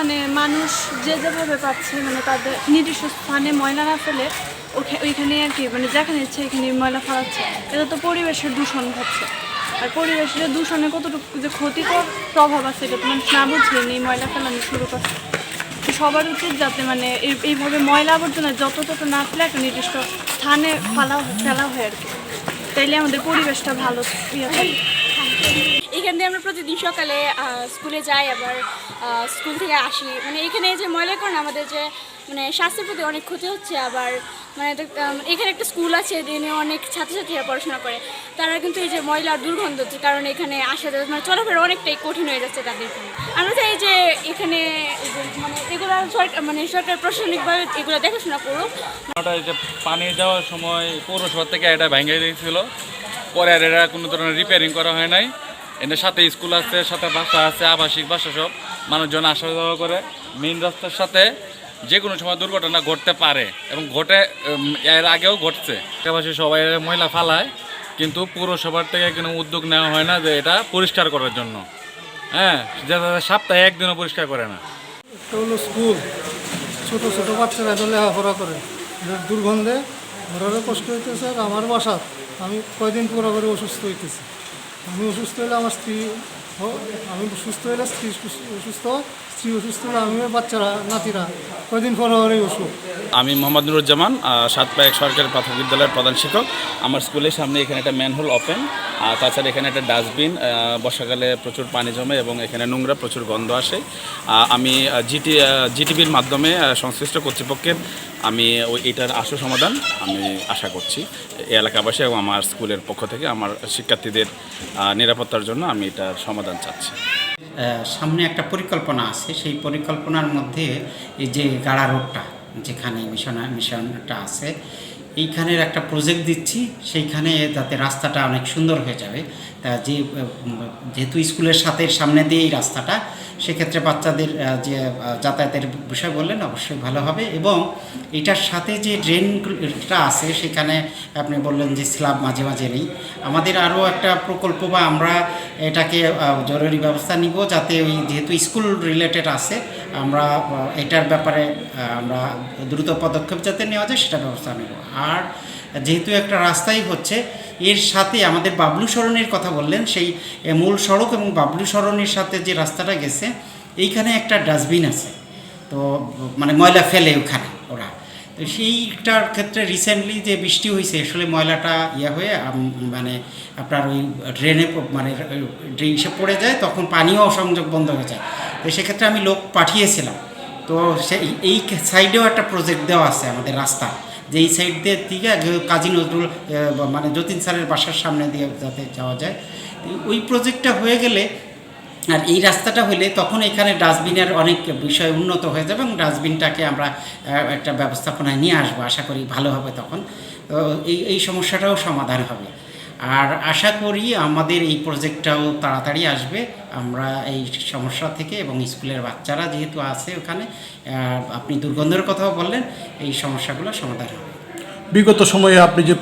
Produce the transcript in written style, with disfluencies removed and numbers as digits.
মানে মানুষ যে যেভাবে পাচ্ছে মানে তাদের নির্দিষ্ট স্থানে ময়লা না ফেলে ওইখানে আর কি মানে যেখানে ইচ্ছে এখানে ময়লা ফেলাচ্ছে, এটা তো পরিবেশের দূষণ হচ্ছে। আর পরিবেশের দূষণে কতটুকু যে ক্ষতিকর প্রভাব আছে এটা তো মানুষ না বুঝেনি ময়লা ফেলানো শুরু করছে। সবার উচিত যাতে মানে এইভাবে ময়লা আবর্জনা যত তত না ফেলে একটা নির্দিষ্ট স্থানে ফেলা হয় আর কি, তাইলে আমাদের পরিবেশটা ভালো ইয়ে থাকে। এখান থেকে আমরা প্রতিদিন সকালে স্কুলে যাই, আবার স্কুল থেকে আসি। মানে এখানে যে ময়লাকরণ আমাদের যে মানে স্বাস্থ্যের প্রতি অনেক ক্ষতি হচ্ছে। আবার মানে এখানে একটা স্কুল আছে, দিনে অনেক ছাত্রছাত্রীরা পড়াশোনা করে, তারা কিন্তু এই যে ময়লার দুর্গন্ধ হচ্ছে কারণে এখানে আসা যাওয়া মানে চলাফেরা অনেকটাই কঠিন হয়ে যাচ্ছে তাদের। আমরা চাই যে এখানে মানে এগুলো সরকার প্রশাসনিকভাবে এগুলো দেখাশোনা করুক। যে পানি দেওয়ার সময় পৌরসভা থেকে এটা ভেঙে দিয়েছিল, পরে আর এটা কোনো ধরনের রিপেয়ারিং করা হয় নাই। এর সাথে স্কুল আছে, সাথে বাসা আছে, আবাসিক বাসা, সব মানুষজন আসা যাওয়া করে। মেইন রাস্তার সাথে যে কোনো সময় দুর্ঘটনা ঘটতে পারে এবং ঘটে, এর আগেও ঘটছে। আশেপাশে সবাই ময়লা ফালায়, কিন্তু পৌরসভার থেকে কোনো উদ্যোগ নেওয়া হয় না যে এটা পরিষ্কার করার জন্য। হ্যাঁ, যারা সপ্তাহে একদিনও পরিষ্কার করে না। এটা হলো স্কুল, ছোটো ছোটো বাচ্চারা এটা লেখাপড়া করে, দুর্গন্ধে ঘরেরও কষ্ট হইতেছে। আর আমার বাসা আমি কয়দিন পুরো করে অসুস্থ হইতেছি। আমি অসুস্থ হলে আমার স্ত্রী, আমি সুস্থ হলে স্ত্রী অসুস্থ, স্ত্রী অসুস্থ হলে আমিও, বাচ্চারা নাতিরা কয়দিন পরে অসুখ। আমি মোহাম্মদ নুরুজ্জামান, 7 পায়েক সরকারি প্রাথমিক বিদ্যালয়ের প্রধান শিক্ষক। আমার স্কুলের সামনে এখানে একটা ম্যানহোল ওপেন, আর তাছাড়া এখানে একটা ডাস্টবিন। বর্ষাকালে প্রচুর পানি জমে এবং এখানে নোংরা, প্রচুর গন্ধ আসে। আমি জিটিভির মাধ্যমে সংশ্লিষ্ট কর্তৃপক্ষের আমি এটার আশু সমাধান আমি আশা করছি এই এলাকাবাসী এবং আমার স্কুলের পক্ষ থেকে আমার শিক্ষার্থীদের নিরাপত্তার জন্য আমি এটার সমাধান চাচ্ছি। সামনে একটা পরিকল্পনা আছে, সেই পরিকল্পনার মধ্যে এই যে গাড়া রোডটা যেখানে মিশনটা আছে, এইখানের একটা প্রজেক্ট দিচ্ছি, সেইখানে যাতে রাস্তাটা অনেক সুন্দর হয়ে যাবে। তা যেহেতু স্কুলের সাথে সামনে দিয়ে এই রাস্তাটা, সেক্ষেত্রে বাচ্চাদের যে যাতায়াতের বিষয় বললেন অবশ্যই ভালো হবে। এবং এটার সাথে যে ড্রেনটা আছে সেখানে আপনি বললেন যে স্ল্যাব মাঝে মাঝে নেই। আমাদের আরও একটা প্রকল্প বা আমরা এটাকে জরুরি ব্যবস্থা নিব, যাতে ওই যেহেতু স্কুল রিলেটেড আছে, আমরা এটার ব্যাপারে আমরা দ্রুত পদক্ষেপ যাতে নেওয়া যায় সেটা ব্যবস্থা নেব। আর যেহেতু একটা রাস্তাই হচ্ছে, এর সাথে আমাদের বাবলু সরণির কথা বললেন, সেই মূল সড়ক এবং বাবলু সরণির সাথে যে রাস্তাটা গেছে, এইখানে একটা ডাস্টবিন আছে, তো মানে ময়লা ফেলে ওখানে ওরা। তো সেইটার ক্ষেত্রে রিসেন্টলি যে বৃষ্টি হয়েছে, আসলে ময়লাটা হয়ে মানে আপনার ওই ড্রেনে মানে ড্রেনে পড়ে যায়, তখন পানিও সংযোগ বন্ধ হয়ে যায়। তো সেক্ষেত্রে আমি লোক পাঠিয়েছিলাম। তো এই সাইডেও একটা প্রজেক্ট দেওয়া আছে আমাদের রাস্তা, যে এই সাইড দিয়ে দিকে কাজী নজরুল মানে যতীন স্যারের বাসার সামনে দিয়ে যাতে যাওয়া যায়। ওই প্রজেক্টটা হয়ে গেলে আর এই রাস্তাটা হলে তখন এখানে ডাস্টবিনের অনেক বিষয় উন্নত হয়ে যাবে এবং ডাস্টবিনটাকে আমরা একটা ব্যবস্থাপনায় নিয়ে আসবো, আশা করি ভালো হবে তখন। তো এই সমস্যাটাও সমাধান হবে। আর আশা করি আমাদের এই প্রজেক্টটাও তাড়াতাড়ি আসবে, আমরা এই সমস্যা থেকে, এবং স্কুলের বাচ্চারা যেহেতু আছে ওখানে, আপনি দুর্গন্ধের কথাও বললেন, এই সমস্যাগুলো সমাধান হবে। বিগত সময়ে আপনি যে